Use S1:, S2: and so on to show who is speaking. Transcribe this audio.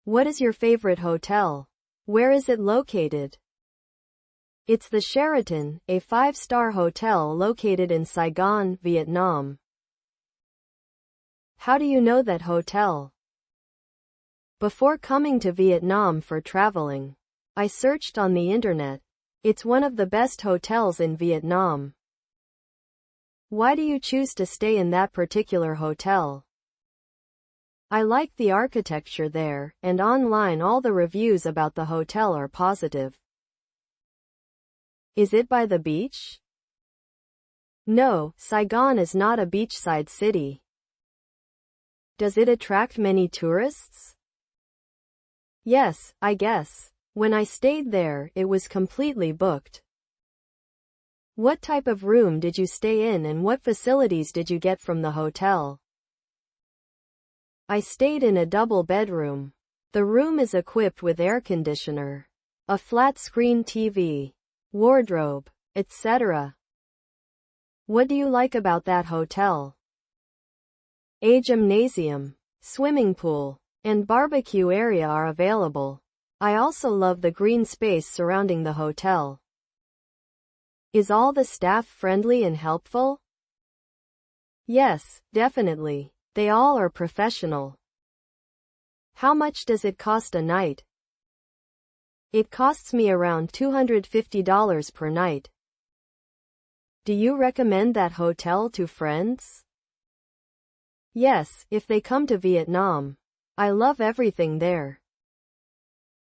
S1: What is your favorite hotel? Where is it located? It's the Sheraton, a 5-star hotel located in Saigon, Vietnam. How do you know that hotel? Before coming to Vietnam for traveling, I searched on the internet. It's one of the best hotels in Vietnam. Why do you choose to stay in that particular hotel? I like the architecture there, and online all the reviews about the hotel are positive. Is it by the beach? No, Saigon is not a beachside city. Does it attract many tourists? Yes, I guess. When I stayed there, it was completely booked. What type of room did you stay in and what facilities did you get from the hotel? I stayed in a double bedroom. The room is equipped with air conditioner, a flat-screen TV, wardrobe, etc. What do you like about that hotel? A gymnasium, swimming pool, and barbecue area are available. I also love the green space surrounding the hotel. Is all the staff friendly and helpful? Yes, definitely. They all are professional. How much does it cost a night? It costs me around $250 per night. Do you recommend that hotel to friends? Yes, if they come to Vietnam. I love everything there.